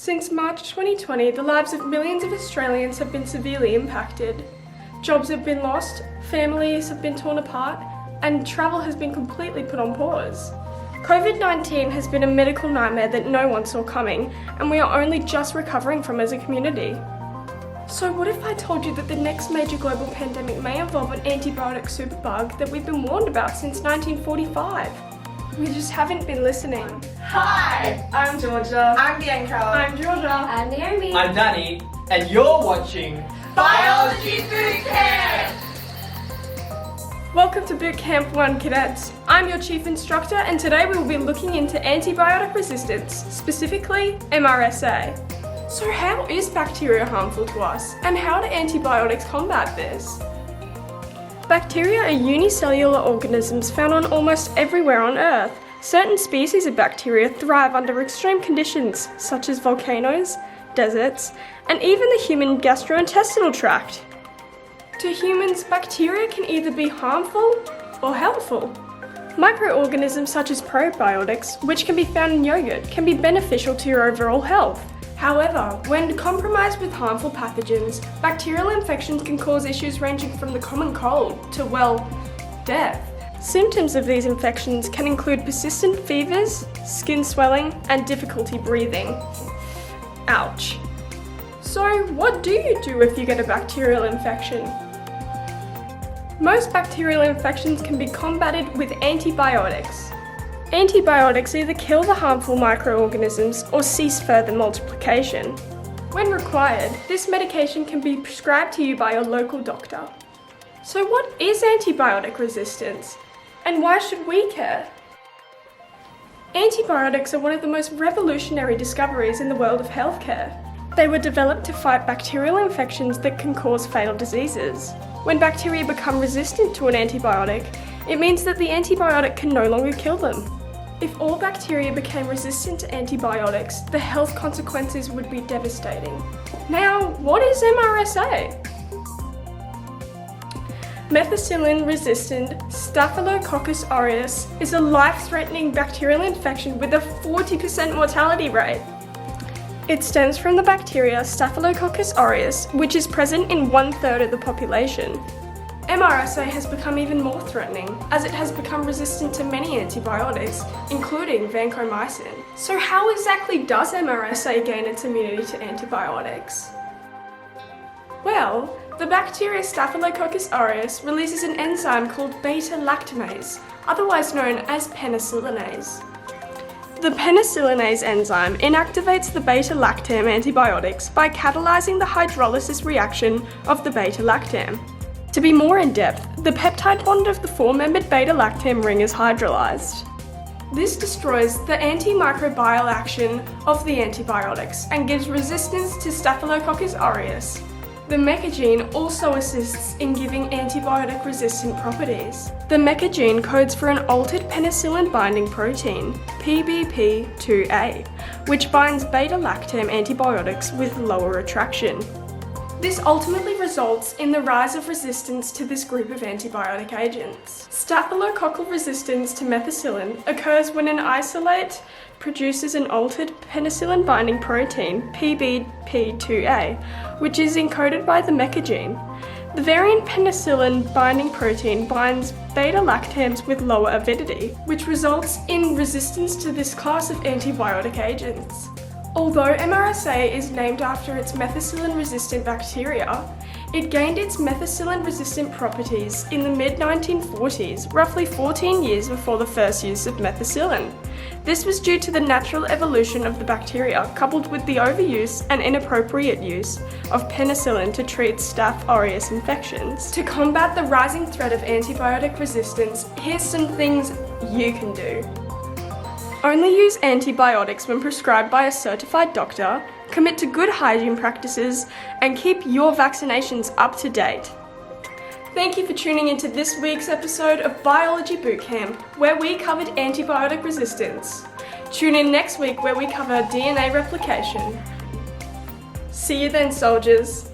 Since March 2020, the lives of millions of Australians have been severely impacted. Jobs have been lost, families have been torn apart, and travel has been completely put on pause. COVID-19 has been a medical nightmare that no one saw coming, and we are only just recovering from as a community. So what if I told you that the next major global pandemic may involve an antibiotic superbug that we've been warned about since 1945? We just haven't been listening. Hi! I'm Georgia. I'm Bianca. I'm Georgia. I'm Naomi. I'm Danny, and you're watching Biology Bootcamp! Welcome to Bootcamp 1 cadets. I'm your chief instructor, and today we will be looking into antibiotic resistance, specifically MRSA. So how is bacteria harmful to us, and how do antibiotics combat this? Bacteria are unicellular organisms found on almost everywhere on Earth. Certain species of bacteria thrive under extreme conditions, such as volcanoes, deserts, and even the human gastrointestinal tract. To humans, bacteria can either be harmful or helpful. Microorganisms such as probiotics, which can be found in yogurt, can be beneficial to your overall health. However, when compromised with harmful pathogens, bacterial infections can cause issues ranging from the common cold to, death. Symptoms of these infections can include persistent fevers, skin swelling, and difficulty breathing. Ouch. So, what do you do if you get a bacterial infection? Most bacterial infections can be combated with antibiotics. Antibiotics either kill the harmful microorganisms or cease further multiplication. When required, this medication can be prescribed to you by your local doctor. So what is antibiotic resistance? And why should we care? Antibiotics are one of the most revolutionary discoveries in the world of healthcare. They were developed to fight bacterial infections that can cause fatal diseases. When bacteria become resistant to an antibiotic, it means that the antibiotic can no longer kill them. If all bacteria became resistant to antibiotics, the health consequences would be devastating. Now, what is MRSA? Methicillin-resistant Staphylococcus aureus is a life-threatening bacterial infection with a 40% mortality rate. It stems from the bacteria Staphylococcus aureus, which is present in 1/3 of the population. MRSA has become even more threatening, as it has become resistant to many antibiotics, including vancomycin. So how exactly does MRSA gain its immunity to antibiotics? Well, the bacteria Staphylococcus aureus releases an enzyme called beta-lactamase, otherwise known as penicillinase. The penicillinase enzyme inactivates the beta-lactam antibiotics by catalyzing the hydrolysis reaction of the beta-lactam. To be more in-depth, the peptide bond of the four-membered beta-lactam ring is hydrolyzed. This destroys the antimicrobial action of the antibiotics and gives resistance to Staphylococcus aureus. The MECA gene also assists in giving antibiotic-resistant properties. The MECA gene codes for an altered penicillin-binding protein, PBP2A, which binds beta-lactam antibiotics with lower attraction. This ultimately results in the rise of resistance to this group of antibiotic agents. Staphylococcal resistance to methicillin occurs when an isolate produces an altered penicillin-binding protein, PBP2A, which is encoded by the MECA gene. The variant penicillin-binding protein binds beta-lactams with lower avidity, which results in resistance to this class of antibiotic agents. Although MRSA is named after its methicillin-resistant bacteria, it gained its methicillin-resistant properties in the mid-1940s, roughly 14 years before the first use of methicillin. This was due to the natural evolution of the bacteria, coupled with the overuse and inappropriate use of penicillin to treat Staph aureus infections. To combat the rising threat of antibiotic resistance, here's some things you can do. Only use antibiotics when prescribed by a certified doctor, commit to good hygiene practices, and keep your vaccinations up to date. Thank you for tuning into this week's episode of Biology Bootcamp, where we covered antibiotic resistance. Tune in next week where we cover DNA replication. See you then, soldiers.